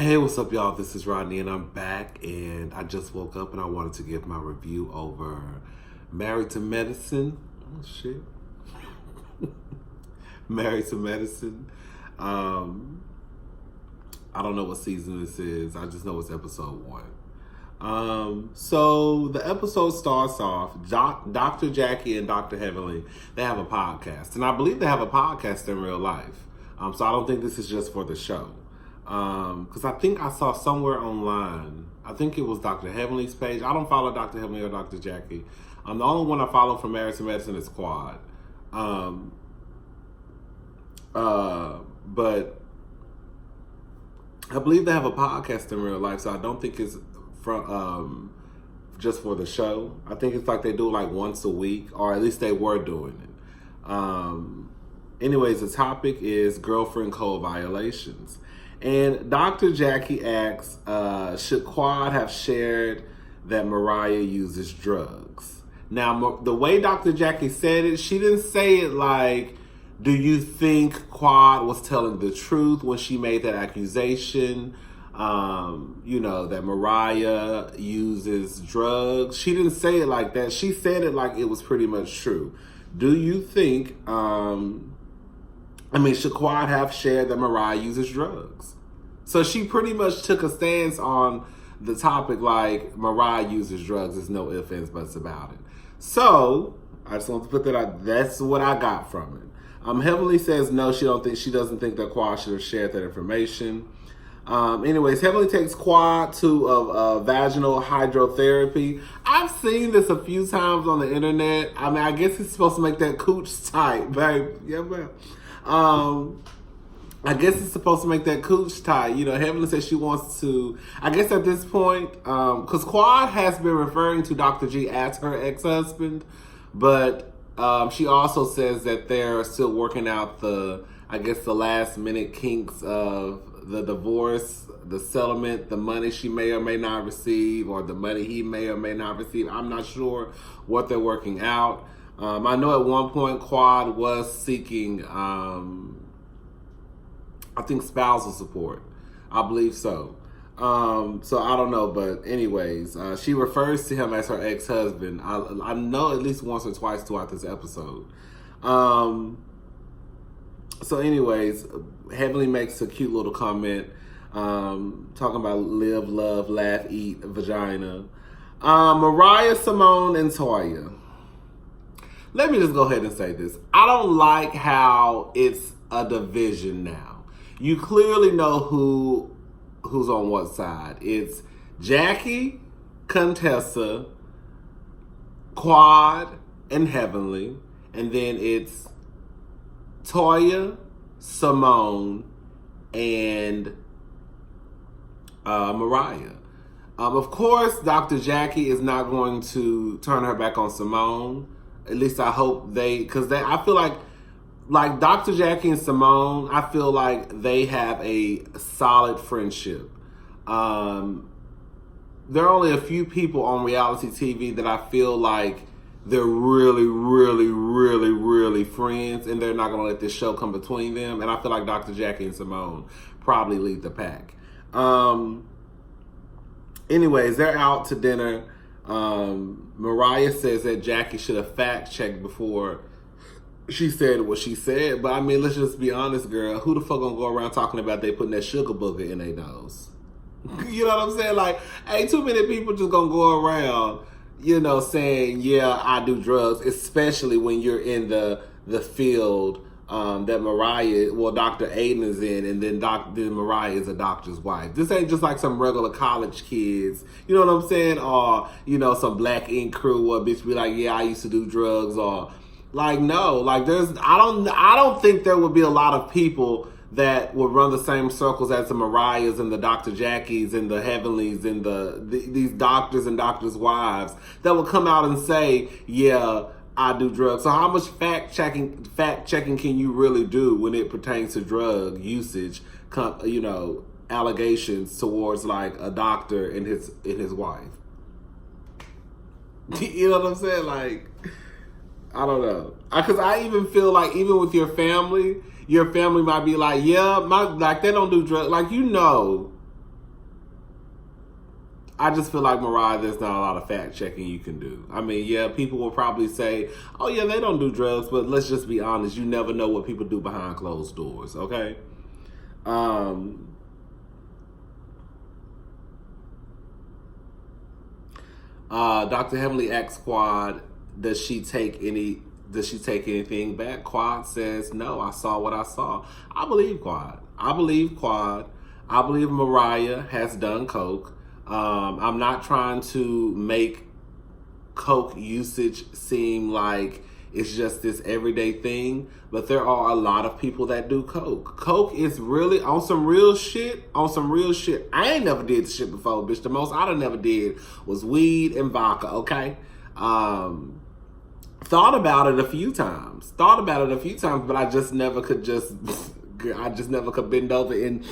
Hey, what's up, y'all? This is Rodney, and I'm back. And I just woke up, and I wanted to give my review over Married to Medicine. Oh shit, Married to Medicine. I don't know what season this is. I just know it's episode 1. So the episode starts off. Dr. Jackie and Dr. Heavenly, they have a podcast, and I believe they have a podcast in real life. So I don't think this is just for the show. Because I think I saw somewhere online, I think it was Dr. Heavenly's page. I don't follow Dr. Heavenly or Dr. Jackie. The only one I follow from Married to Medicine is Quad. But I believe they have a podcast in real life, so I don't think it's from just for the show. I think it's like they do like once a week, or at least they were doing it. Anyways, the topic is girlfriend code violations. And Dr. Jackie asks, should Quad have shared that Mariah uses drugs? Now, the way Dr. Jackie said it, she didn't say it like, do you think Quad was telling the truth when she made that accusation? That Mariah uses drugs. She didn't say it like that. She said it like it was pretty much true. Do you think, should Quad have shared that Mariah uses drugs? So she pretty much took a stance on the topic like Mariah uses drugs. There's no ifs, ands, buts about it. So I just want to put that out. That's what I got from it. Heavenly says no, she doesn't think that Quad should have shared that information. Anyways, Heavenly takes Quad to a vaginal hydrotherapy. I've seen this a few times on the internet. I guess it's supposed to make that cooch tight, babe. Yeah, man. I guess it's supposed to make that cooch tight. Heavenly says she wants to, I guess at this point, because Quad has been referring to Dr. G as her ex-husband, but she also says that they're still working out the last minute kinks of the divorce, the settlement, the money she may or may not receive, or the money he may or may not receive. I'm not sure what they're working out. I know at one point Quad was seeking, I think, spousal support. I believe so. So I don't know, but anyways, she refers to him as her ex-husband. I know at least once or twice throughout this episode. So anyways, Heavenly makes a cute little comment, talking about live, love, laugh, eat, vagina. Mariah, Simone, and Toya. Let me just go ahead and say this. I don't like how it's a division now. You clearly know who's on what side. It's Jackie, Contessa, Quad, and Heavenly. And then it's Toya, Simone, and Mariah. Of course, Dr. Jackie is not going to turn her back on Simone. At least I hope I feel like Dr. Jackie and Simone, I feel like they have a solid friendship. There are only a few people on reality TV that I feel like they're really, really, really, really friends, and they're not going to let this show come between them. And I feel like Dr. Jackie and Simone probably lead the pack. Anyways, they're out to dinner. Mariah says that Jackie should have fact-checked before she said what she said. But let's just be honest, girl. Who the fuck gonna go around talking about they putting that sugar booger in their nose? You know what I'm saying? Like, ain't too many people just gonna go around, saying, yeah, I do drugs, especially when you're in the field that Dr. Aiden is in, and then Mariah is a doctor's wife. This ain't just like some regular college kids, you know what I'm saying? Or, some black ink crew where a bitch be like, yeah, I used to do drugs, or no, I don't think there would be a lot of people that would run the same circles as the Mariahs and the Dr. Jackies and the Heavenlies and these doctors and doctors' wives that would come out and say, yeah, I do drugs. So how much fact checking can you really do when it pertains to drug usage, allegations towards like a doctor and his wife? You know what I'm saying? Like, I don't know. Because I even feel like even with your family might be like, yeah, they don't do drugs. Like, I just feel like, Mariah, there's not a lot of fact checking you can do. I mean, yeah, people will probably say, oh yeah, they don't do drugs, but let's just be honest, you never know what people do behind closed doors, okay? Dr. Heavenly asks Quad, does she take anything back? Quad says, no, I saw what I saw. I believe Quad. I believe Mariah has done coke. I'm not trying to make coke usage seem like it's just this everyday thing, but there are a lot of people that do coke. Coke is really on some real shit. I ain't never did this shit before, bitch. The most I done never did was weed and vodka, okay? Thought about it a few times, but I just never could bend over and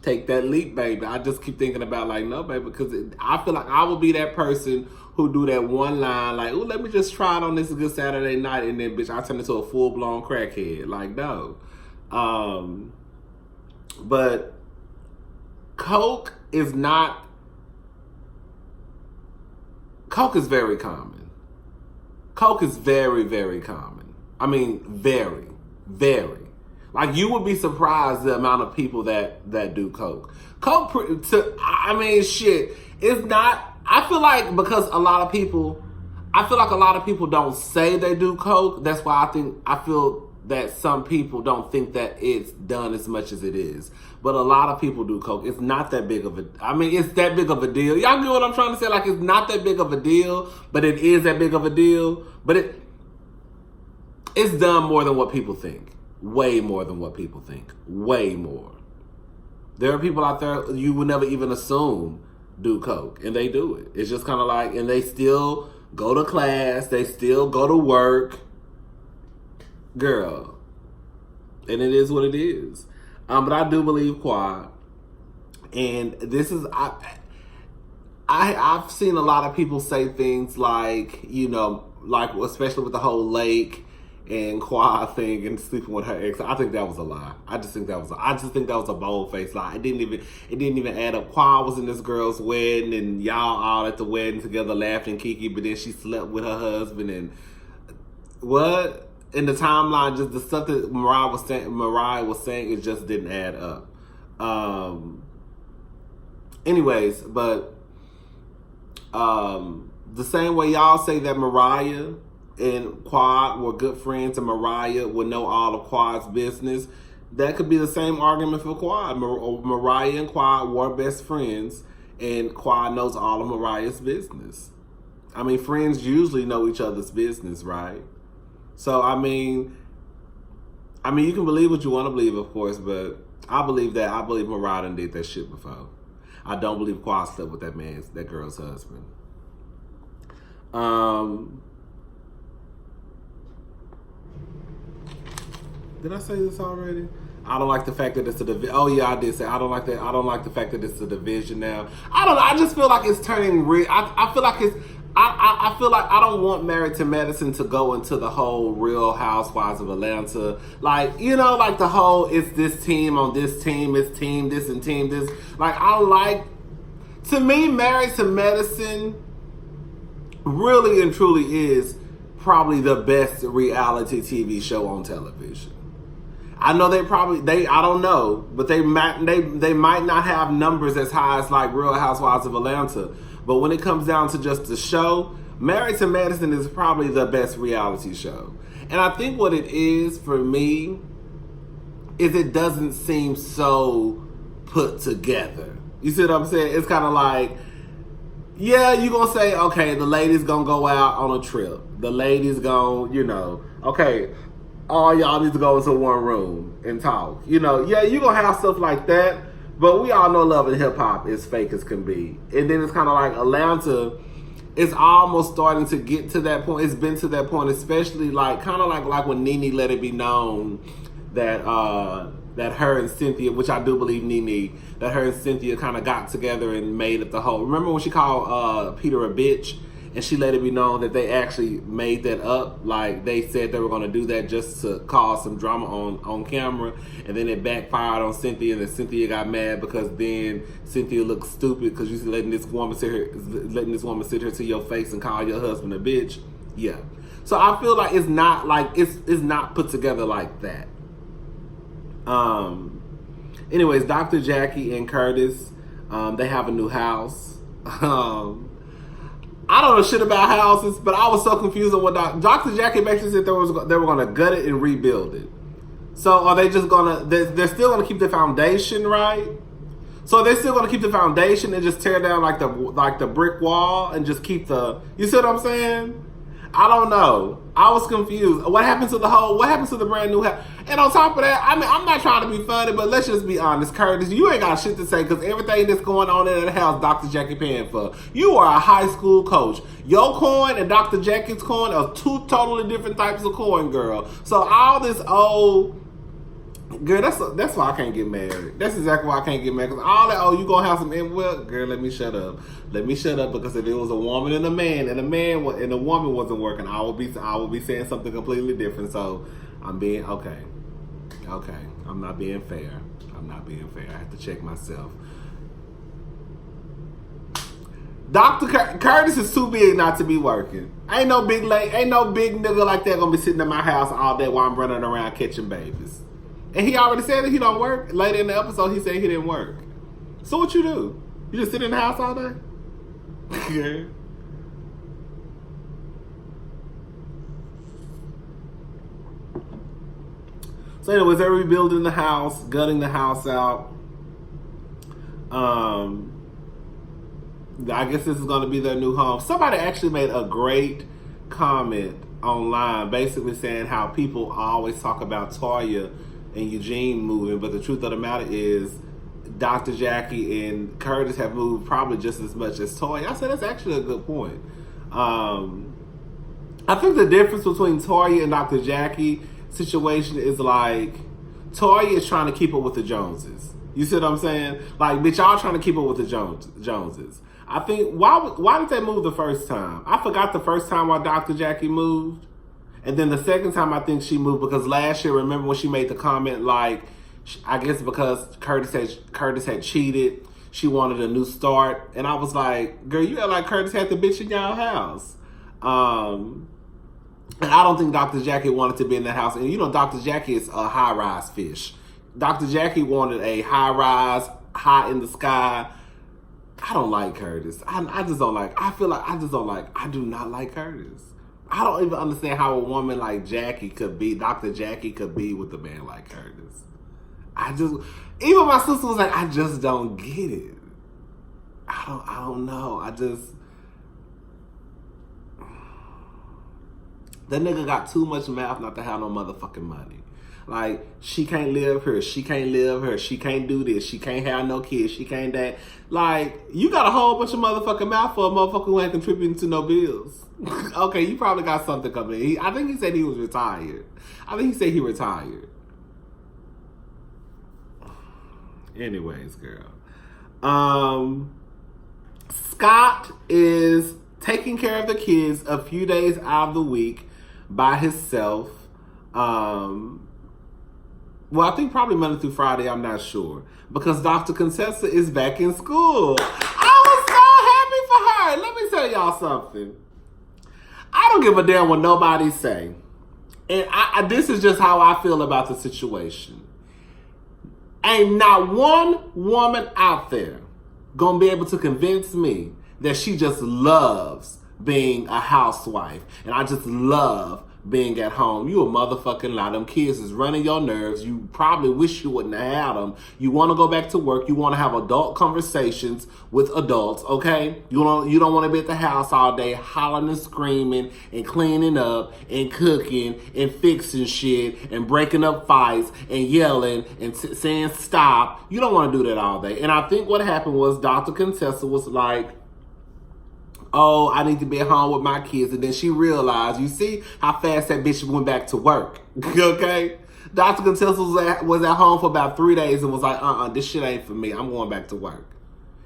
take that leap, baby. I just keep thinking about, like, no, baby, because I feel like I will be that person who do that one line, like, oh, let me just try it on this good Saturday night, and then, bitch, I turn into a full-blown crackhead. Like, no. But coke is very common. Coke is very, very common. I mean, very, very. Like, you would be surprised the amount of people that do coke. Shit, it's not, I feel like because a lot of people don't say they do coke. That's why I feel that some people don't think that it's done as much as it is. But a lot of people do coke. It's not that big of it's that big of a deal. Y'all get what I'm trying to say? Like, it's not that big of a deal, but it is that big of a deal. But it's done more than what people think. Way more than what people think. Way more. There are people out there you would never even assume do coke, and they do it. It's just kind of like, and they still go to class, they still go to work. Girl. And it is what it is. But I do believe Quad. And this is, I've seen a lot of people say things like, you know, like, especially with the whole Lake and Quad thing and sleeping with her ex. I think that was a lie. I just think that was a bold-faced lie. It didn't even add up. Quad was in this girl's wedding, and y'all all at the wedding together laughing kiki, but then she slept with her husband, and what? In the timeline, just the stuff that Mariah was saying, it just didn't add up. Anyways, but the same way y'all say that Mariah and Quad were good friends and Mariah would know all of Quad's business, that could be the same argument for Quad. Mariah and Quad were best friends, and Quad knows all of Mariah's business. I mean, friends usually know each other's business, right? So, I mean, you can believe what you want to believe, of course, but I believe Mariah done did that shit before. I don't believe Quad slept with that girl's husband. Did I say this already? I don't like the fact that it's a division. Oh yeah, I did say I don't like that. I don't like the fact that it's a division now. I don't know. I just feel like it's turning real. I feel like it's. I feel like I don't want Married to Medicine to go into the whole Real Housewives of Atlanta. Like, you know, like the whole it's this team on this team, it's team this and team this. Like, to me, Married to Medicine really and truly is probably the best reality TV show on television. I know I don't know, but they might not have numbers as high as like Real Housewives of Atlanta. But when it comes down to just the show, Married to Medicine is probably the best reality show. And I think what it is for me is it doesn't seem so put together. You see what I'm saying? It's kind of like, yeah, you're going to say, okay, the ladies going to go out on a trip. The ladies going, you know, okay, all y'all need to go into one room and talk. You know, yeah, you're going to have stuff like that. But we all know Love and Hip Hop is fake as can be. And then it's kind of like Atlanta is almost starting to get to that point. It's been to that point, especially like kind of like when Nene let it be known that that her and Cynthia, which I do believe Nene, that her and Cynthia kind of got together and made it the whole. Remember when she called Peter a bitch? and she let it be known that they actually made that up. Like, they said they were going to do that just to cause some drama on camera, and then it backfired on Cynthia, and then Cynthia got mad because then Cynthia looked stupid because you letting this woman sit here to your face and call your husband a bitch. Yeah. So I feel like it's not put together like that. Anyways, Dr. Jackie and Curtis, they have a new house. I don't know shit about houses, but I was so confused on what Dr. Jackie basically said they were going to gut it and rebuild it. So are they just going to, they're still going to keep the foundation, right? So they're still going to keep the foundation and just tear down like the brick wall and just keep you see what I'm saying? I don't know. I was confused. What happened to the brand new house? And on top of that, I mean, I'm not trying to be funny, but let's just be honest, Curtis. You ain't got shit to say because everything that's going on in that house, Dr. Jackie paying for. You are a high school coach. Your coin and Dr. Jackie's coin are two totally different types of coin, girl. So all this old... Girl, that's why I can't get married. That's exactly why I can't get married. Because all that, you gonna have some... Well, girl, let me shut up. Let me shut up, because if it was a woman and a man, and a woman wasn't working, I would be saying something completely different. So I'm being okay. I'm not being fair. I have to check myself. Dr. Curtis is too big not to be working. Ain't no big nigga like that gonna be sitting in my house all day while I'm running around catching babies. And he already said that he don't work. Later in the episode, he said he didn't work. So what you do? You just sit in the house all day? Yeah. So anyways, they're rebuilding the house, gutting the house out. I guess this is going to be their new home. Somebody actually made a great comment online, basically saying how people always talk about Toya and Eugene moving, but the truth of the matter is Dr. Jackie and Curtis have moved probably just as much as Toya. I said that's actually a good point. I think the difference between Toya and Dr. Jackie situation is like Toya is trying to keep up with the Joneses. You see what I'm saying? Like, bitch, y'all trying to keep up with the Joneses. I think why did they move the first time? I forgot the first time why Dr. Jackie moved. And then the second time I think she moved because last year, remember when she made the comment, like, I guess because Curtis had cheated, she wanted a new start. And I was like, girl, you act like Curtis had the bitch in y'all house. And I don't think Dr. Jackie wanted to be in the house. And you know, Dr. Jackie is a high-rise fish. Dr. Jackie wanted a high-rise, high in the sky. I don't like Curtis. I just don't like, I do not like Curtis. I don't even understand how a woman like Dr. Jackie could be with a man like Curtis. Even my sister was like, I just don't get it. I don't know. That nigga got too much mouth not to have no motherfucking money. Like, she can't live here. She can't live here. She can't do this. She can't have no kids. She can't that. Like, you got a whole bunch of motherfucking mouth for a motherfucker who ain't contributing to no bills. Okay, you probably got something coming in. I think he said he was retired. Anyways, girl. Scott is taking care of the kids a few days out of the week by himself. Well, I think probably Monday through Friday, I'm not sure. Because Dr. Contessa is back in school. I was so happy for her. Let me tell y'all something. I don't give a damn what nobody say. And this is just how I feel about the situation. Ain't not one woman out there gonna be able to convince me that she just loves being a housewife. And I just love being at home. You a motherfucking lie. Them kids is running your nerves. You probably wish you wouldn't have had them. You want to go back to work. You want to have adult conversations with adults, okay? You don't want to be at the house all day hollering and screaming and cleaning up and cooking and fixing shit and breaking up fights and yelling and saying stop. You don't want to do that all day. And I think what happened was Dr. Contessa was like, oh, I need to be at home with my kids. And then she realized, you see how fast that bitch went back to work. Okay? Dr. Contessa was at home for about 3 days and was like, this shit ain't for me. I'm going back to work.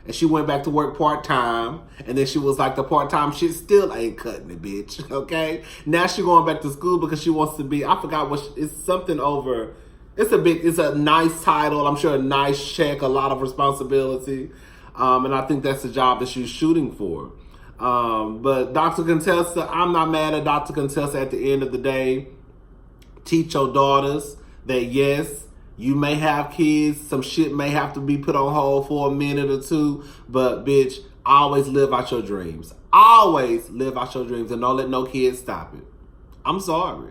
And she went back to work part-time. And then she was like, the part-time shit still ain't cutting it, bitch. Okay? Now she going back to school because she wants to be, I forgot what, it's something over, it's a nice title. I'm sure a nice check, a lot of responsibility. And I think that's the job that she's shooting for. But Dr. Contessa, I'm not mad at Dr. Contessa at the end of the day. Teach your daughters that yes, you may have kids, some shit may have to be put on hold for a minute or two, but bitch, always live out your dreams. Always live out your dreams and don't let no kids stop it. I'm sorry.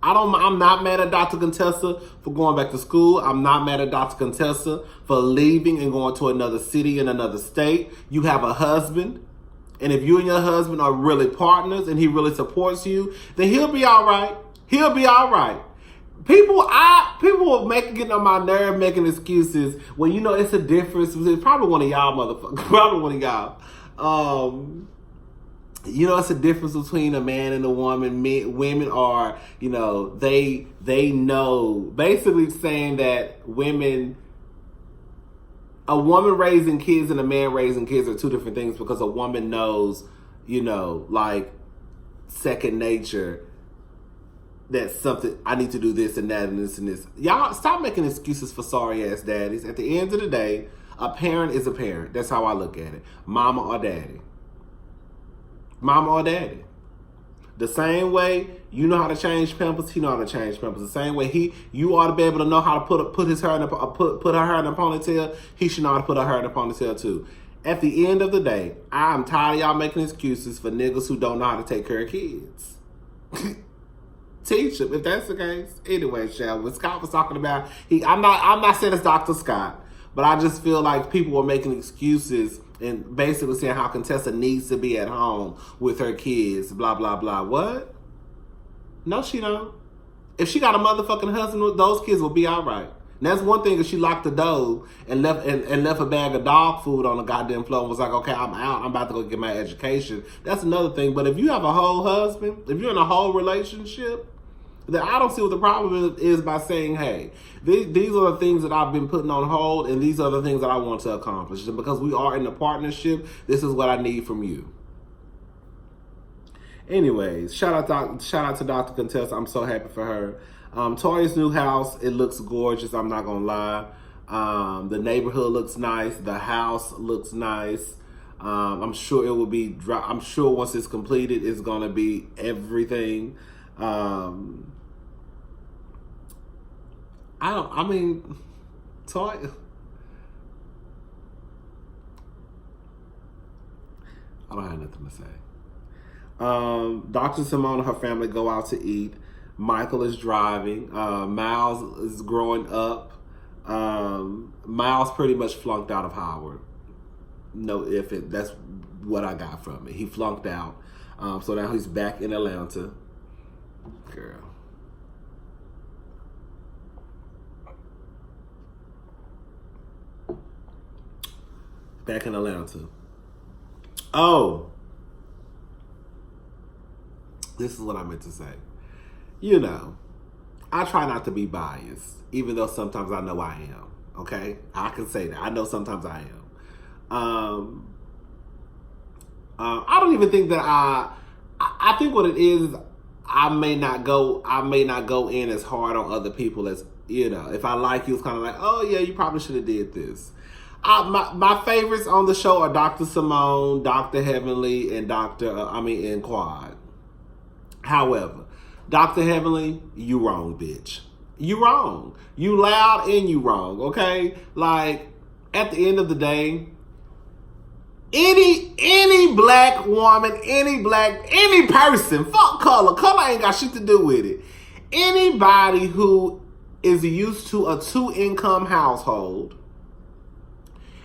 I'm not mad at Dr. Contessa for going back to school. I'm not mad at Dr. Contessa for leaving and going to another city in another state. You have a husband. And if you and your husband are really partners and he really supports you, then he'll be all right. He'll be all right. People are getting on my nerve making excuses when you know it's a difference. It's probably one of y'all motherfuckers. Probably one of y'all. You know, it's a difference between a man and a woman. Women are, you know, they know, basically saying that a woman raising kids and a man raising kids are two different things, because a woman knows, you know, like second nature, that's something, I need to do this and that and this and this. Y'all stop making excuses for sorry ass daddies. At the end of the day, a parent is a parent. That's how I look at it. Mama or daddy. Mama or daddy. The same way you know how to change pampers, he know how to change pampers. The same way you ought to be able to know how to put her hair in a ponytail, he should know how to put her hair in a ponytail too. At the end of the day, I'm tired of y'all making excuses for niggas who don't know how to take care of kids. Teach them, if that's the case. Anyway, Shell, when Scott was talking about, I'm not saying it's Dr. Scott, but I just feel like people were making excuses and basically saying how Contessa needs to be at home with her kids, blah, blah, blah. What? No, she don't. If she got a motherfucking husband, those kids will be all right. And that's one thing, if she locked the door and left a bag of dog food on the goddamn floor and was like, okay, I'm out, I'm about to go get my education. That's another thing. But if you have a whole husband, if you're in a whole relationship, then I don't see what the problem is by saying, hey, these are the things that I've been putting on hold, and these are the things that I want to accomplish. And because we are in a partnership, this is what I need from you. Anyways, shout out to Dr. Contessa. I'm so happy for her. Tori's new house, it looks gorgeous. I'm not gonna lie. The neighborhood looks nice. The house looks nice. I'm sure it will be. I'm sure once it's completed, it's gonna be everything. Toy. I don't have nothing to say. Dr. Simone and her family go out to eat. Michael is driving. Miles is growing up. Miles pretty much flunked out of Howard. That's what I got from it. He flunked out. So now he's back in Atlanta. Girl. Back in Atlanta. Oh. This is what I meant to say. You know, I try not to be biased, even though sometimes I know I am. Okay? I can say that. I know sometimes I am. I don't even think that I think what it is, I may not go in as hard on other people as, you know, if I like you, it's kind of like, oh yeah, you probably should have did this. My favorites on the show are Dr. Simone, Dr. Heavenly, and and Quad. However, Dr. Heavenly, you wrong, bitch. You wrong. You loud and you wrong, okay? Like, at the end of the day, any black woman, any person, fuck color. Color ain't got shit to do with it. Anybody who is used to a 2-income household,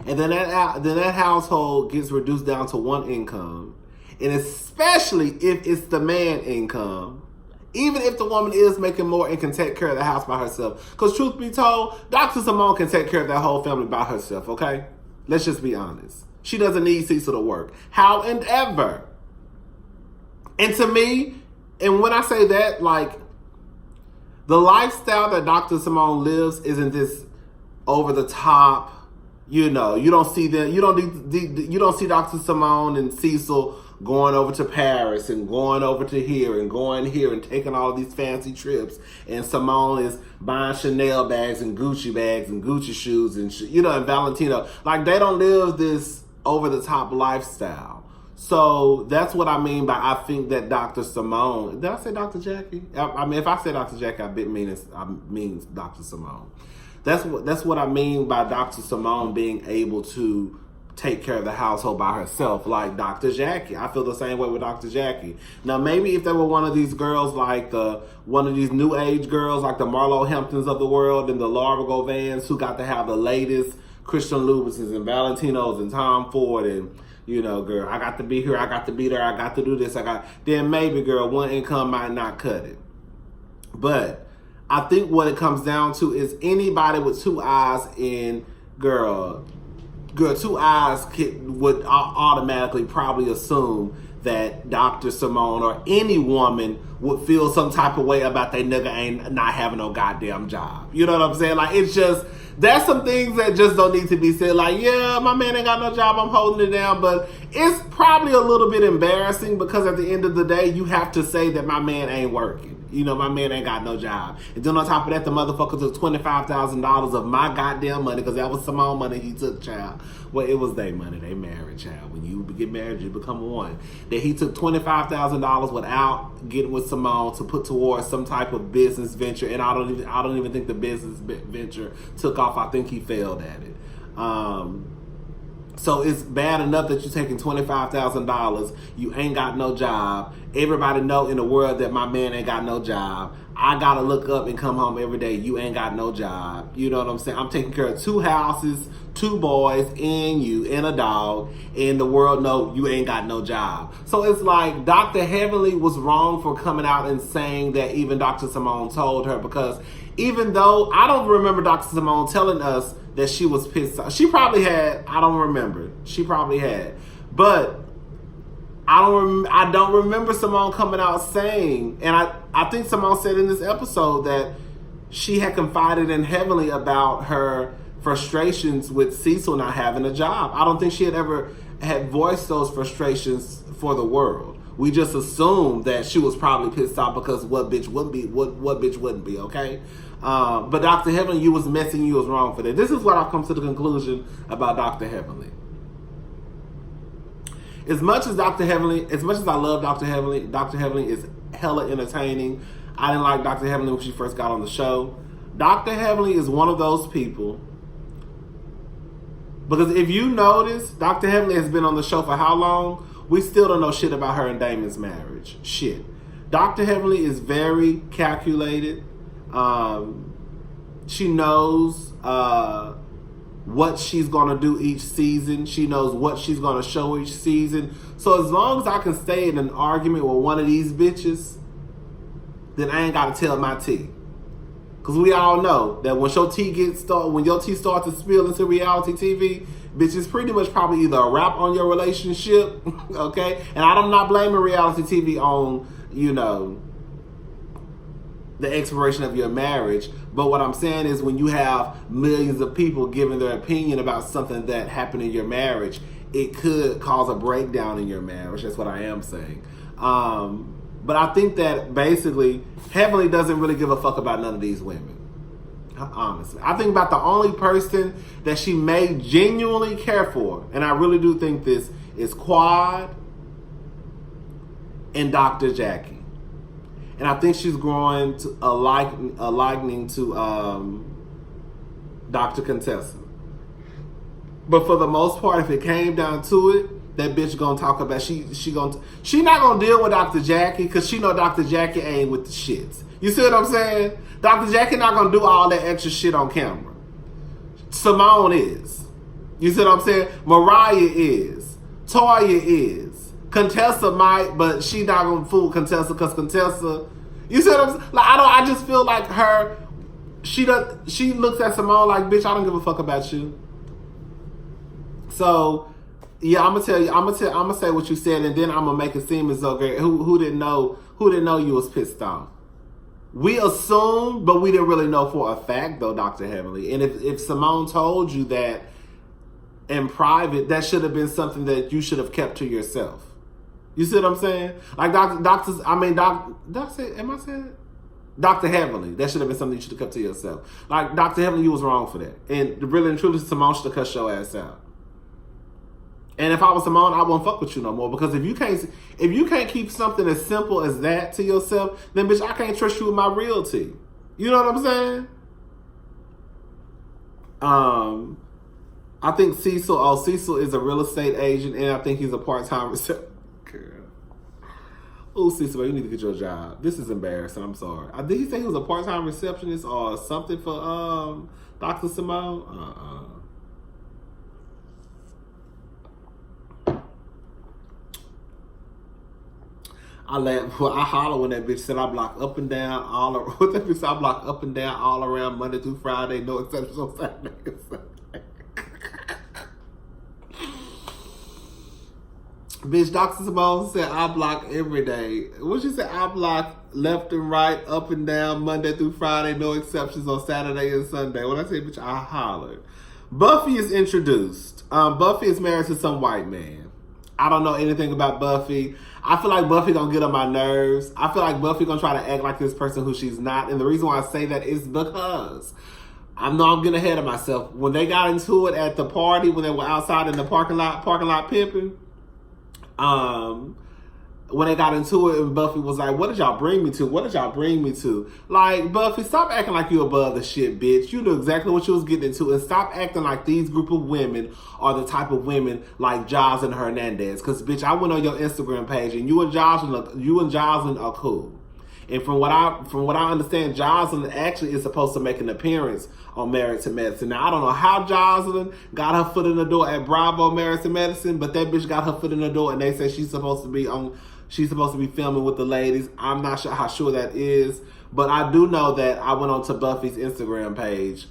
and then that household gets reduced down to 1 income, and especially if it's the man income, even if the woman is making more and can take care of the house by herself. Because truth be told, Dr. Simone can take care of that whole family by herself, okay? Let's just be honest. She doesn't need Cecil to work. However, and to me, and when I say that, like, the lifestyle that Dr. Simone lives isn't this over the top, You know, you don't see them. You don't see Dr. Simone and Cecil going over to Paris and going over to here and going here and taking all of these fancy trips. And Simone is buying Chanel bags and Gucci shoes and and Valentino. Like, they don't live this over the top lifestyle. So that's what I mean by, I think that Dr. Simone. Did I say Dr. Jackie? I mean, if I say Dr. Jackie, I mean Dr. Simone. That's what I mean by Dr. Simone being able to take care of the household by herself, like Dr. Jackie. I feel the same way with Dr. Jackie. Now, maybe if there were one of these girls, like one of these new age girls, like the Marlo Hamptons of the world and the Laura Govans, who got to have the latest Christian Louboutins and Valentinos and Tom Ford and, girl, I got to be here, I got to be there, I got to do this, then maybe, girl, one income might not cut it. But I think what it comes down to is anybody with two eyes in, girl, two eyes would automatically probably assume that Dr. Simone or any woman would feel some type of way about they nigga ain't not having no goddamn job. You know what I'm saying? Like, it's just, that's some things that just don't need to be said. Like, yeah, my man ain't got no job, I'm holding it down. But it's probably a little bit embarrassing because at the end of the day, you have to say that my man ain't working. My man ain't got no job. And then on top of that, the motherfucker took $25,000 of my goddamn money, because that was Simone money he took, child. Well, it was their money. They married, child. When you get married, you become one. That he took $25,000 without getting with Simone to put towards some type of business venture. And I don't even think the business venture took off. I think he failed at it. So it's bad enough that you're taking $25,000. You ain't got no job. Everybody know in the world that my man ain't got no job. I got to look up and come home every day. You ain't got no job. You know what I'm saying? I'm taking care of 2 houses, 2 boys, and you, and a dog. And the world know you ain't got no job. So it's like Dr. Heavenly was wrong for coming out and saying that even Dr. Simone told her, because even though I don't remember Dr. Simone telling us that she was pissed off. She probably had. I don't remember. She probably had. But I don't remember Simone coming out saying, and I think Simone said in this episode that she had confided in Heavenly about her frustrations with Cecil not having a job. I don't think she had ever had voiced those frustrations for the world. We just assumed that she was probably pissed off because what bitch wouldn't be, okay? But Dr. Heavenly, you was messing, you was wrong for that. This is what I've come to the conclusion about Dr. Heavenly. As much as I love Dr. Heavenly is hella entertaining. I didn't like Dr. Heavenly when she first got on the show. Dr. Heavenly is one of those people, because if you notice, Dr. Heavenly has been on the show for how long? We still don't know shit about her and Damon's marriage. Shit. Dr. Heavenly is very calculated. She knows what she's going to do each season. She knows what she's going to show each season. So as long as I can stay in an argument with one of these bitches, then I ain't got to tell my tea. Because we all know that when your tea starts to spill into reality TV, bitch, it's pretty much probably either a wrap on your relationship, okay? And I'm not blaming reality TV on, the expiration of your marriage. But what I'm saying is, when you have millions of people giving their opinion about something that happened in your marriage, it could cause a breakdown in your marriage. That's what I am saying. But I think that basically Heavenly doesn't really give a fuck about none of these women. Honestly, I think about the only person that she may genuinely care for, and I really do think this, is Quad and Dr. Jackie. And I think she's growing to a likening to Dr. Contessa. But for the most part, if it came down to it, that bitch gonna talk about she not gonna deal with Dr. Jackie, because she know Dr. Jackie ain't with the shits. You see what I'm saying? Dr. Jackie not gonna do all that extra shit on camera. Simone is. You see what I'm saying? Mariah is. Toya is. Contessa might, but she not gonna fool Contessa, because Contessa, you see what I'm saying? Like, I just feel like her, she looks at Simone like, bitch, I don't give a fuck about you. So yeah, I'm gonna say what you said, and then I'm gonna make it seem as though, who didn't know you was pissed off. We assumed, but we didn't really know for a fact, though, Dr. Heavenly. And if Simone told you that and private, that should have been something that you should have kept to yourself. You see what I'm saying? Like Dr. Heavenly, that should have been something you should have kept to yourself. Like Dr. Heavenly, you was wrong for that. And really and truly, Simone should have cut your ass out. And if I was Simone, I won't fuck with you no more. Because if you can't keep something as simple as that to yourself, then bitch, I can't trust you with my realty. You know what I'm saying? I think Cecil is a real estate agent, and I think he's a part-time receptionist. Oh, Cecil, you need to get your job. This is embarrassing. I'm sorry. Did he say he was a part-time receptionist or something for Dr. Simone? I holler when that bitch said I block up and down all around. What that bitch said? I block up and down all around Monday through Friday, no exceptions on Saturday and Sunday. Bitch, Dr. Simone said I block every day. What she said? I block left and right, up and down, Monday through Friday, no exceptions on Saturday and Sunday. When I say bitch, I hollered. Buffy is introduced. Buffy is married to some white man. I don't know anything about Buffy. I feel like Buffy gonna get on my nerves. I feel like Buffy gonna try to act like this person who she's not. And the reason why I say that is because I know I'm getting ahead of myself. When they got into it at the party, when they were outside in the parking lot pimping, when they got into it and Buffy was like, what did y'all bring me to? What did y'all bring me to? Like, Buffy, stop acting like you above the shit, bitch. You knew exactly what you was getting into, and stop acting like these group of women are the type of women like Jocelyn Hernandez. Because, bitch, I went on your Instagram page and you and Jocelyn are cool. And from what I understand, Jocelyn actually is supposed to make an appearance on Married to Medicine. Now, I don't know how Jocelyn got her foot in the door at Bravo Married to Medicine, but that bitch got her foot in the door and they say she's supposed to be filming with the ladies. I'm not sure how sure that is, but I do know that I went on to Buffy's Instagram page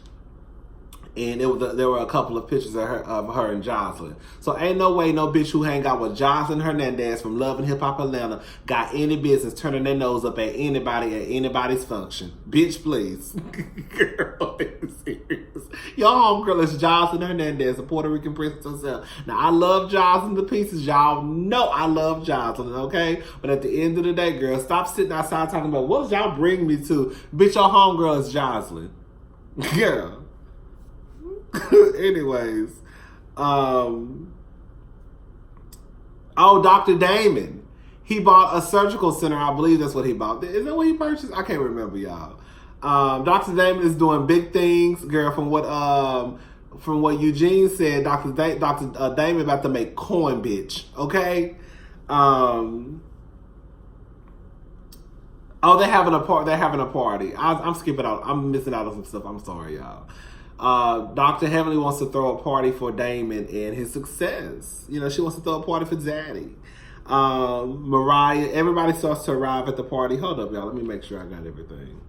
and there were a couple of pictures of her and Jocelyn. So ain't no way no bitch who hang out with Jocelyn Hernandez from Love and Hip Hop Atlanta got any business turning their nose up at anybody at anybody's function. Bitch, please. Girl, it's serious. Your homegirl is Jocelyn Hernandez, a Puerto Rican princess herself. Now, I love Jocelyn to pieces. Y'all know I love Jocelyn, okay? But at the end of the day, girl, stop sitting outside talking about what y'all bring me to. Bitch, your homegirl is Jocelyn. Girl. Anyways, Dr. Damon, he bought a surgical center. I believe that's what he bought. Is that what he purchased? I can't remember, y'all. Dr. Damon is doing big things, girl. From what Eugene said, Dr. Damon about to make coin, bitch. Okay. They're having a party. I'm skipping out. I'm missing out on some stuff. I'm sorry, y'all. Dr. Heavenly wants to throw a party for Damon and his success. You know, she wants to throw a party for Zaddy. Mariah, everybody starts to arrive at the party. Hold up, y'all. Let me make sure I got everything.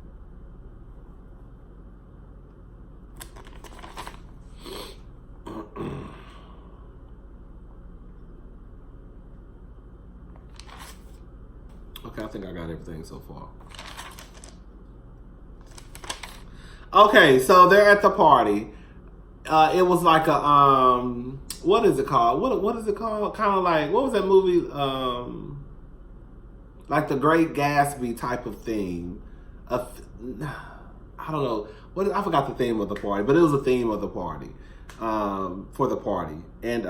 Okay, I think I got everything so far. Okay, so they're at the party. It was like a what is it called? What is it called? Kind of like, what was that movie? Like The Great Gatsby type of theme. I don't know. I forgot the theme of the party, but it was a theme of the party. For the party. And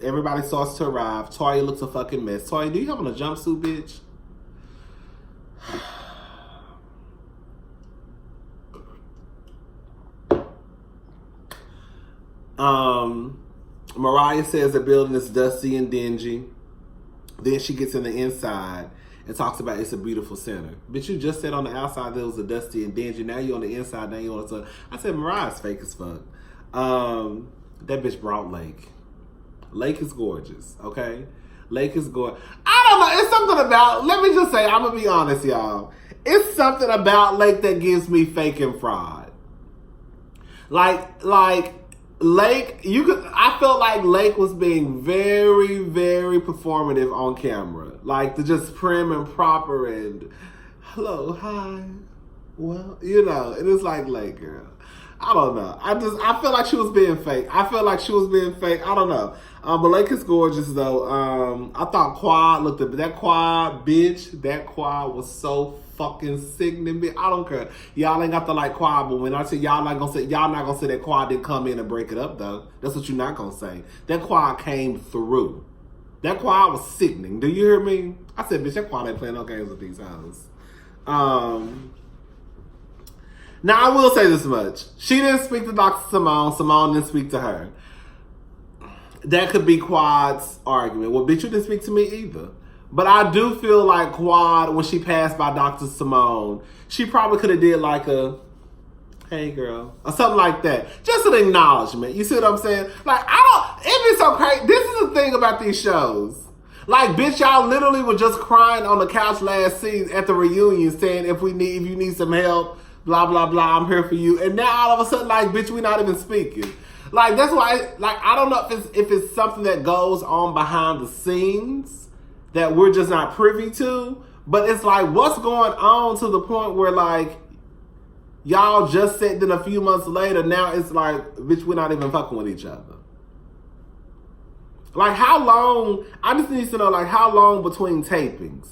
everybody starts to arrive. Toya looks a fucking mess. Toya, do you have on a jumpsuit, bitch? Mariah says the building is dusty and dingy. Then she gets in the inside and talks about it's a beautiful center. Bitch, you just said on the outside there was a dusty and dingy. Now you on the inside, now you on the side. I said Mariah's fake as fuck. That bitch brought Lake. Lake is gorgeous, okay? Lake is gorgeous. I don't know. It's something about, let me just say, I'm going to be honest, y'all. It's something about Lake that gives me fake and fraud. Like Lake, I felt like Lake was being very, very performative on camera. Like, the just prim and proper and, hello, hi, well, you know, it is like Lake, girl. I don't know. I feel like she was being fake. I don't know. But Lake is gorgeous though. I thought Quad looked at that Quad, bitch. That Quad was so fucking sickening. Bitch. I don't care. Y'all ain't got to like Quad, but when I say y'all not gonna say that Quad didn't come in and break it up though. That's what you're not gonna say. That Quad came through. That Quad was sickening. Do you hear me? I said, bitch, that Quad ain't playing no games with these hoes. Now, I will say this much. She didn't speak to Dr. Simone. Simone didn't speak to her. That could be Quad's argument. Well, bitch, you didn't speak to me either. But I do feel like Quad, when she passed by Dr. Simone, she probably could have did like a, hey, girl, or something like that. Just an acknowledgement. You see what I'm saying? Like, it'd be so crazy. This is the thing about these shows. Like, bitch, y'all literally were just crying on the couch last season at the reunion saying, if you need some help, blah, blah, blah, I'm here for you. And now all of a sudden, like, bitch, we're not even speaking. Like, that's why, like, I don't know if it's something that goes on behind the scenes that we're just not privy to. But it's like, what's going on to the point where, like, y'all just said then a few months later, now it's like, bitch, we're not even fucking with each other. Like, how long, I just need to know, like, how long between tapings?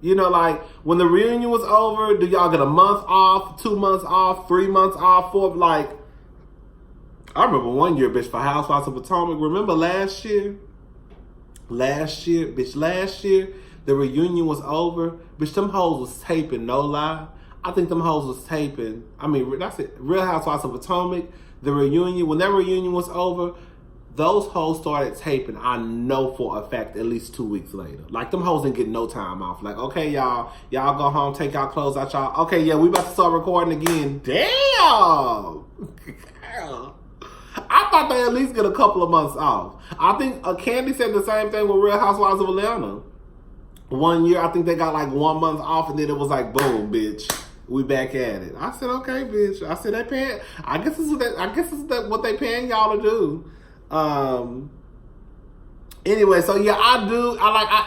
You know, like, when the reunion was over, do y'all get a month off, 2 months off, 3 months off, 4, like, I remember one year, bitch, for Housewives of Potomac. Remember last year, the reunion was over. Bitch, them hoes was taping, no lie. I think them hoes was taping. I mean, that's it. Real Housewives of Potomac, the reunion, when that reunion was over, those hoes started taping, I know for a fact, at least 2 weeks later. Like, them hoes didn't get no time off. Like, okay, y'all go home, take y'all clothes out, y'all. Okay, yeah, we about to start recording again. Damn! I thought they at least get a couple of months off. I think Candy said the same thing with Real Housewives of Atlanta. 1 year, I think they got like 1 month off, and then it was like, boom, bitch, we back at it. I said, okay, bitch. I said, they paying. I guess this is what they paying y'all to do. Anyway, so yeah,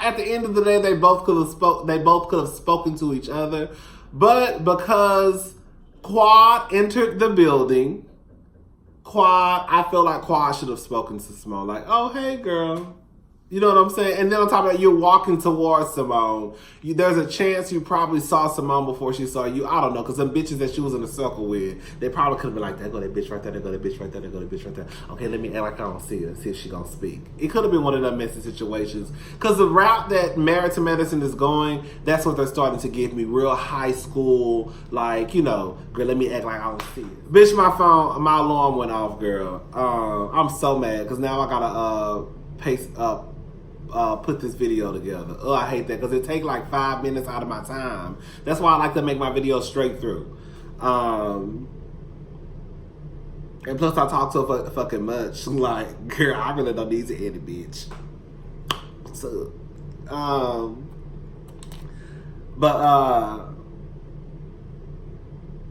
at the end of the day, they both could have spoken to each other, but because Quad entered the building, I feel like Quad should have spoken to Simone, like, oh, hey, girl. You know what I'm saying? And then on top of that, you're walking towards Simone. There's a chance you probably saw Simone before she saw you. I don't know, because them bitches that she was in a circle with, they probably could have been like, there go that bitch right there, there go that bitch right there, there go that bitch right there. Okay, let me act like I don't see her, see if she gonna speak. It could have been one of them messy situations. Because the route that Married to Medicine is going, that's what they're starting to give me. Real high school, like, you know, girl, let me act like I don't see it. Bitch, my alarm went off, girl. I'm so mad, because now I gotta put this video together. Oh, I hate that because it takes like 5 minutes out of my time. That's why I like to make my videos straight through. And plus I talk so fucking much. Like, girl, I really don't need to edit, bitch. So,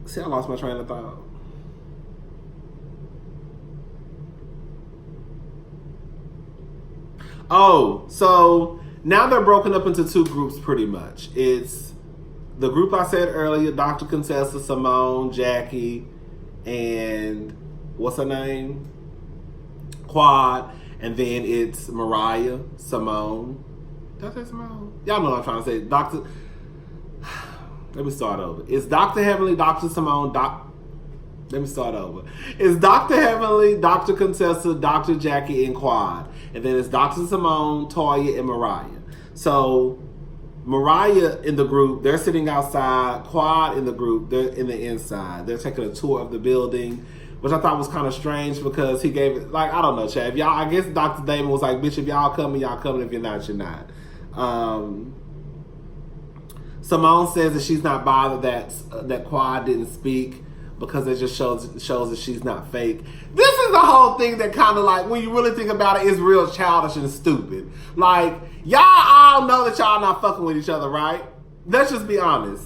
see, I lost my train of thought. Oh, so now they're broken up into 2 groups pretty much. It's the group I said earlier, Dr. Contessa, Simone, Jackie, and what's her name? Quad. And then it's Mariah, Simone. Did I say Simone? Y'all know what I'm trying to say. Let me start over. It's Dr. Heavenly, Dr. Simone, Let me start over. It's Dr. Heavenly, Dr. Contessa, Dr. Jackie, and Quad. And then it's Dr. Simone, Toya, and Mariah. So Mariah in the group, they're sitting outside. Quad in the group, they're in the inside. They're taking a tour of the building, which I thought was kind of strange because he gave it, like, I don't know, Chad. If y'all, I guess Dr. Damon was like, bitch, if y'all coming, y'all coming. If you're not, you're not. Simone says that she's not bothered that Quad didn't speak, because it just shows that she's not fake. This is the whole thing that kind of, like, when you really think about it, is real childish and stupid. Like, y'all all know that y'all not fucking with each other, right? Let's just be honest.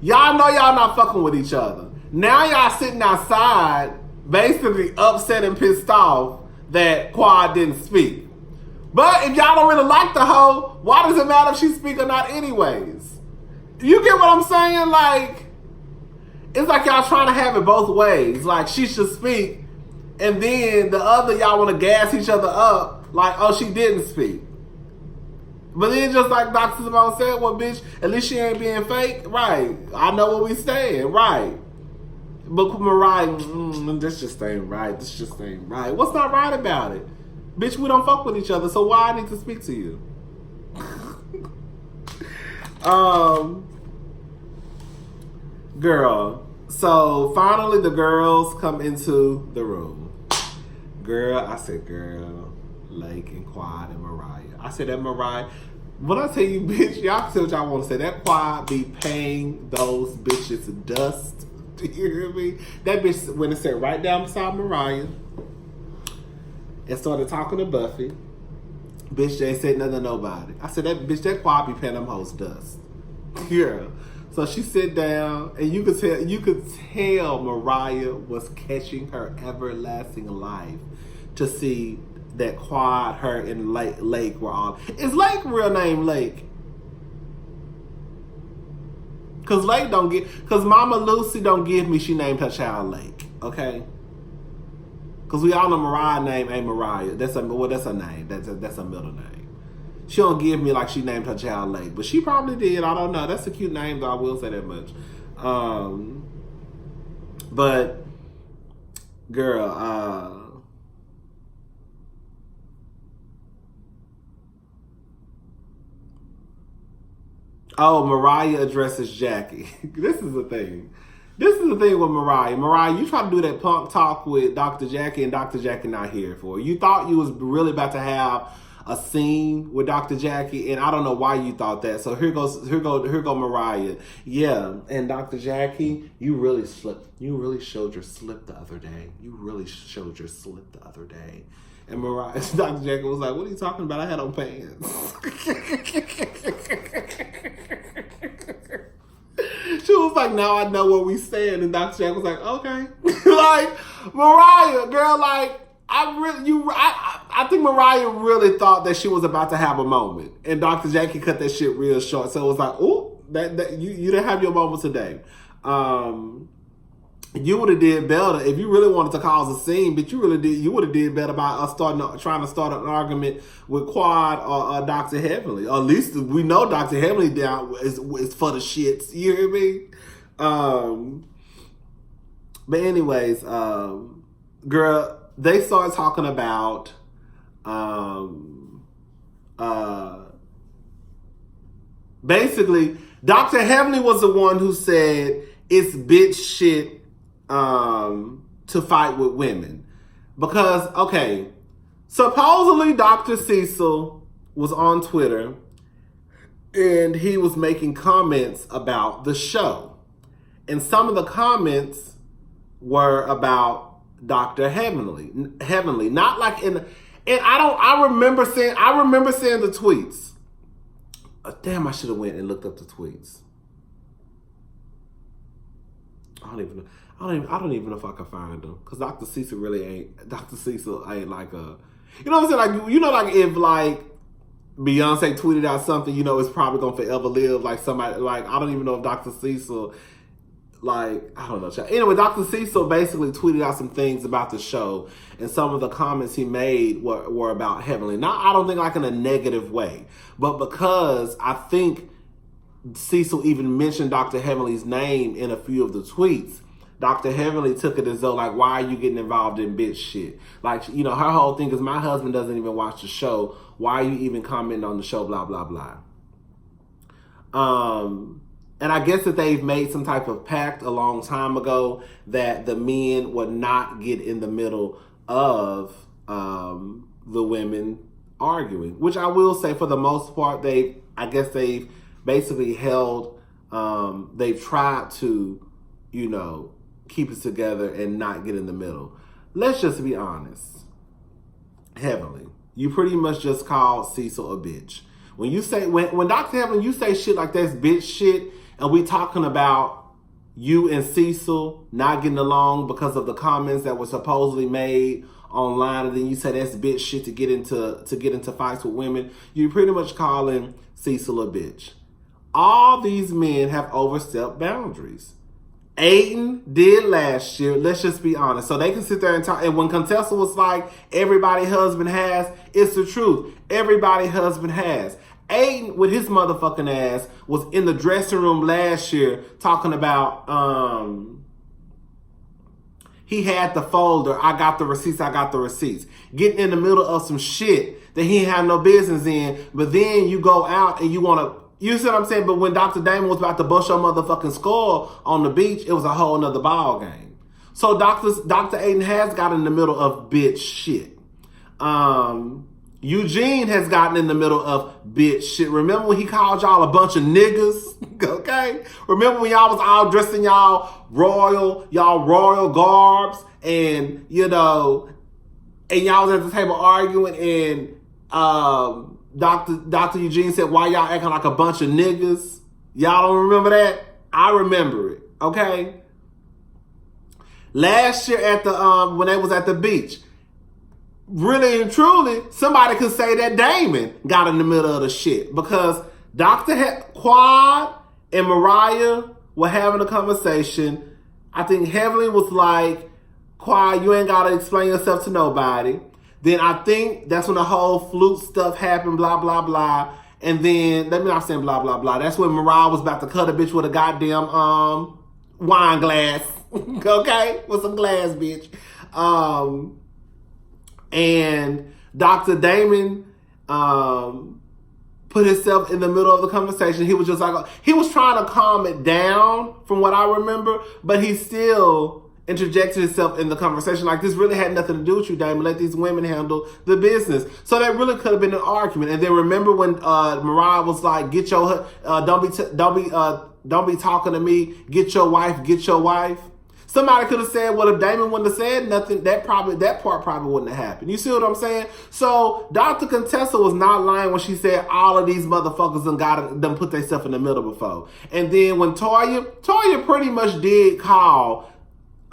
Y'all know y'all not fucking with each other. Now y'all sitting outside, basically upset and pissed off that Quad didn't speak. But if y'all don't really like the hoe, why does it matter if she speak or not anyways? You get what I'm saying? Like, It's like y'all trying to have it both ways. Like, she should speak, and then the other y'all want to gas each other up like, oh, she didn't speak. But then just like Dr. Simone said, well, bitch, at least she ain't being fake. Right. I know what we saying. Right. But Mariah, this just ain't right. This just ain't right. What's not right about it? Bitch, we don't fuck with each other, so why I need to speak to you? Girl. So finally the girls come into the room. Girl, I said, girl, Lake and Quad and Mariah. I said that Mariah, when I tell you, bitch, y'all can say what y'all want to say. That Quad be paying those bitches dust. Do you hear me? That bitch went and sat right down beside Mariah and started talking to Buffy. Bitch, they ain't said nothing to nobody. I said, that bitch, that Quad be paying them hoes dust. Yeah. So she sit down, and you could tell Mariah was catching her everlasting life to see that Quad, her, and Lake were all. Is Lake real name Lake? Cause Lake don't get, cause Mama Lucy don't give me she named her child Lake, okay? Cause we all know Mariah's name ain't Mariah. That's her name. That's a middle name. She don't give me like she named her child Lake, but she probably did. I don't know. That's a cute name, though. I will say that much. But girl, oh, Mariah addresses Jackie. This is the thing. This is the thing with Mariah. Mariah, you try to do that punk talk with Dr. Jackie, and Dr. Jackie not here for it. You thought you was really about to have a scene with Dr. Jackie, and I don't know why you thought that. So here go Mariah. Yeah, and Dr. Jackie, you really slipped. You really showed your slip the other day. You really showed your slip the other day. And Mariah, Dr. Jackie was like, what are you talking about? I had on pants. She was like, now I know what we said. And Dr. Jackie was like, okay. Like, Mariah, girl, like, I think Mariah really thought that she was about to have a moment, and Dr. Jackie cut that shit real short. So it was like, ooh, that you didn't have your moment today. You would have did better if you really wanted to cause a scene, but you would have did better by us trying to start an argument with Quad or Dr. Heavenly. Or at least we know Dr. Heavenly down is for the shits. You hear me? But anyways, girl. They started talking about basically Dr. Heavenly was the one who said it's bitch shit to fight with women. Because, okay, supposedly Dr. Cecil was on Twitter and he was making comments about the show. And some of the comments were about Dr. Heavenly, not like I remember seeing the tweets. Damn, I should have went and looked up the tweets. I don't even know if I can find them, because Dr. Cecil ain't like a, you know what I'm saying? Like, you know, like if like Beyonce tweeted out something, you know, it's probably gonna forever live. Like somebody, like I don't even know if Dr. Cecil. Like, I don't know. Anyway, Dr. Cecil basically tweeted out some things about the show, and some of the comments he made were about Heavenly. Not, I don't think like in a negative way, but because I think Cecil even mentioned Dr. Heavenly's name in a few of the tweets, Dr. Heavenly took it as though, like, why are you getting involved in bitch shit? Like, you know, her whole thing is, my husband doesn't even watch the show. Why are you even commenting on the show? Blah, blah, blah. And I guess that they've made some type of pact a long time ago that the men would not get in the middle of the women arguing, which I will say for the most part, they've basically held, they've tried to, you know, keep it together and not get in the middle. Let's just be honest. Heavenly, you pretty much just called Cecil a bitch. When you say, when Dr. Heavenly, you say shit like that's bitch shit, and we talking about you and Cecil not getting along because of the comments that were supposedly made online, and then you say that's bitch shit to get into fights with women, you're pretty much calling Cecil a bitch. All these men have overstepped boundaries. Aiden did last year. Let's just be honest. So they can sit there and talk. And when Contessa was like, everybody husband has, it's the truth. Everybody husband has. Aiden, with his motherfucking ass, was in the dressing room last year talking about, he had the folder. I got the receipts. Getting in the middle of some shit that he ain't have no business in. But then you go out and you want to, you see what I'm saying? But when Dr. Damon was about to bust your motherfucking skull on the beach, it was a whole nother ball game. So Dr. Aiden has got in the middle of bitch shit. Eugene has gotten in the middle of bitch shit. Remember when he called y'all a bunch of niggas? Okay? Remember when y'all was all dressed in y'all royal garbs and, you know, and y'all was at the table arguing and, Dr. Eugene said, why y'all acting like a bunch of niggas? Y'all don't remember that? I remember it. Okay? Last year at the, when they was at the beach, really and truly, somebody could say that Damon got in the middle of the shit because Quad and Mariah were having a conversation. I think Heavenly was like, Quad, you ain't got to explain yourself to nobody. Then I think that's when the whole flute stuff happened, blah, blah, blah. And then, let me not say blah, blah, blah. That's when Mariah was about to cut a bitch with a goddamn wine glass. Okay? With some glass, bitch. And Dr. Damon put himself in the middle of the conversation. He was just like, he was trying to calm it down from what I remember, but he still interjected himself in the conversation. Like, this really had nothing to do with you, Damon. Let these women handle the business. So that really could have been an argument. And then remember when Mariah was like, "Get your don't be talking to me. Get your wife." Somebody could have said, well, if Damon wouldn't have said nothing, that part probably wouldn't have happened. You see what I'm saying? So Dr. Contessa was not lying when she said all of these motherfuckers done put themselves in the middle before. And then when Toya pretty much did call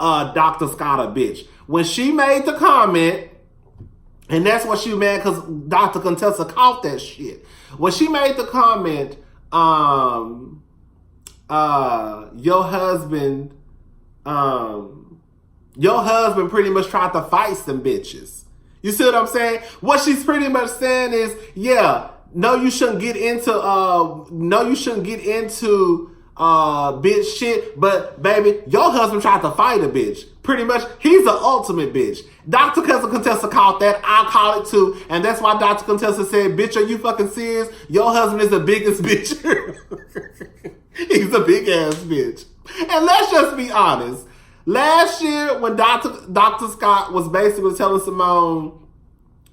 Dr. Scott a bitch. When she made the comment, and that's what she was mad because Dr. Contessa caught that shit. When she made the comment, your husband pretty much tried to fight some bitches. You see what I'm saying? What she's pretty much saying is, yeah, no, you shouldn't get into bitch shit, but baby, your husband tried to fight a bitch. Pretty much, he's the ultimate bitch. Dr. Contessa called that. I call it too. And that's why Dr. Contessa said, bitch, are you fucking serious? Your husband is the biggest bitch. He's a big ass bitch. And let's just be honest. Last year, when Dr. Scott was basically telling Simone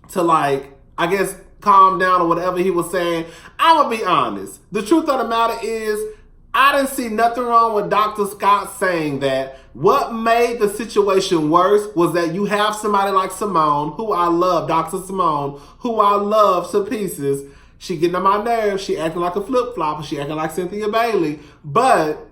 to, like, I guess, calm down or whatever he was saying, I'm going to be honest. The truth of the matter is, I didn't see nothing wrong with Dr. Scott saying that. What made the situation worse was that you have somebody like Simone, who I love, Dr. Simone, who I love to pieces. She getting on my nerves. She acting like a flip-flopper. She acting like Cynthia Bailey. But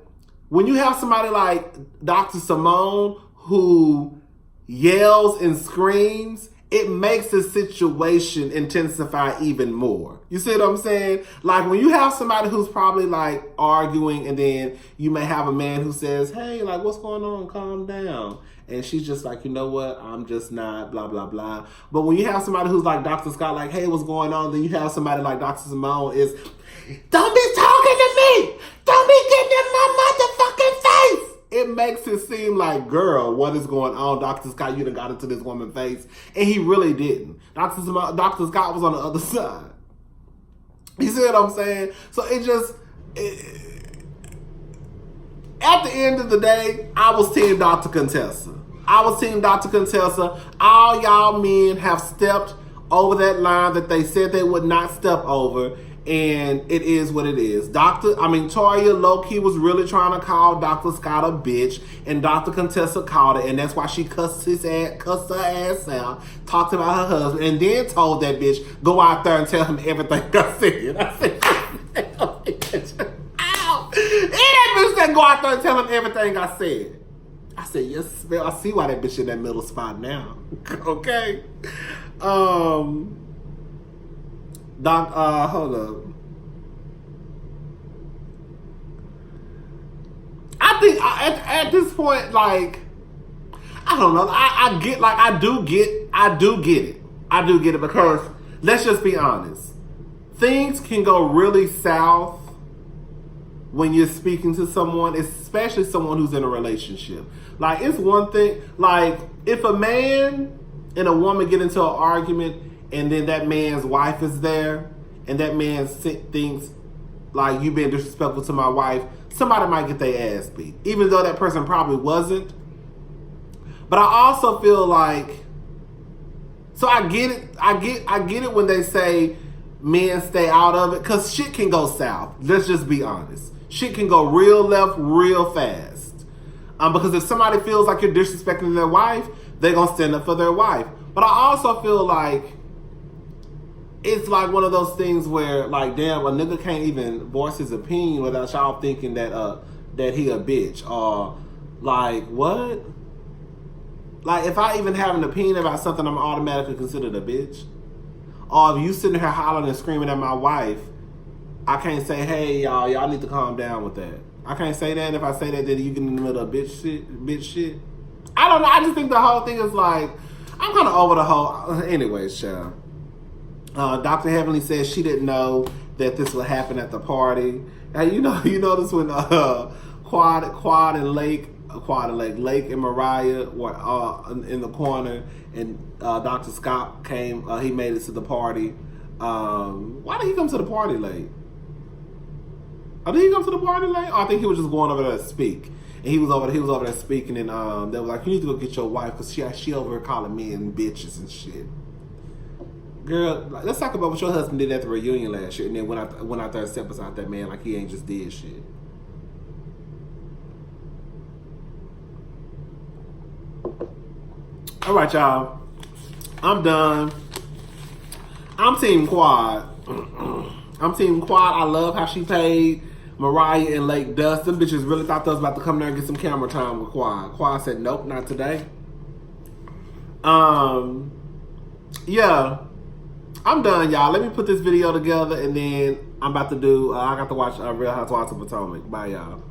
when you have somebody like Dr. Simone who yells and screams, it makes the situation intensify even more. You see what I'm saying? Like when you have somebody who's probably like arguing and then you may have a man who says, hey, like what's going on? Calm down. And she's just like, you know what? I'm just not blah, blah, blah. But when you have somebody who's like Dr. Scott, like, hey, what's going on? Then you have somebody like Dr. Simone is, don't be talking to me. Don't be getting in my motherfucking face. It makes it seem like, girl, what is going on? Dr. Scott, you done got into this woman's face. And he really didn't. Dr. Scott was on the other side. You see what I'm saying? So at the end of the day, I was team Dr. Contessa. All y'all men have stepped over that line that they said they would not step over. And it is what it is. Toya low-key was really trying to call Dr. Scott a bitch, and Dr. Contessa called it, and that's why she cussed her ass out, talked about her husband, and then told that bitch, go out there and tell him everything I said. I said, ow! And that bitch said, go out there and tell him everything I said. I said, yes, I see why that bitch in that middle spot now. Okay? Hold up. I I think at this point, like, I don't know. I get, like, I do get it. I do get it because let's just be honest. Things can go really south when you're speaking to someone, especially someone who's in a relationship. Like, it's one thing, like, if a man and a woman get into an argument and then that man's wife is there and that man thinks, like, you being disrespectful to my wife, somebody might get their ass beat, even though that person probably wasn't. But I also feel like, so I get it. I get it when they say men stay out of it, because shit can go south. Let's just be honest. Shit can go real left real fast. Because if somebody feels like you're disrespecting their wife, they're going to stand up for their wife. But I also feel like it's like one of those things where, like, damn, a nigga can't even voice his opinion without y'all thinking that he a bitch. Or, like, what? Like, if I even have an opinion about something, I'm automatically considered a bitch. Or if you sitting here hollering and screaming at my wife, I can't say, hey, y'all need to calm down with that. I can't say that. And if I say that, then you get in the middle of bitch shit. I don't know. I just think the whole thing is like, I'm kind of over the whole. Anyways, child. Dr. Heavenly says she didn't know that this would happen at the party. And you notice when Quad and Lake and Mariah were in the corner, and Dr. Scott came. He made it to the party. Why did he come to the party late? Did he come to the party late? I think he was just going over there to speak. And he was over there speaking, and they were like, you need to go get your wife because she over here calling men bitches and shit. Girl, like, let's talk about what your husband did at the reunion last year, and then went out there and stepped beside that man like he ain't just did shit. All right, y'all. I'm done. I'm Team Quad. I love how she paid Mariah and Lake dust. Them bitches really thought they was about to come there and get some camera time with Quad. Quad said, nope, not today. Yeah. I'm done, y'all. Let me put this video together, and then I'm about to do, I got to watch Real Housewives of Potomac. Bye, y'all.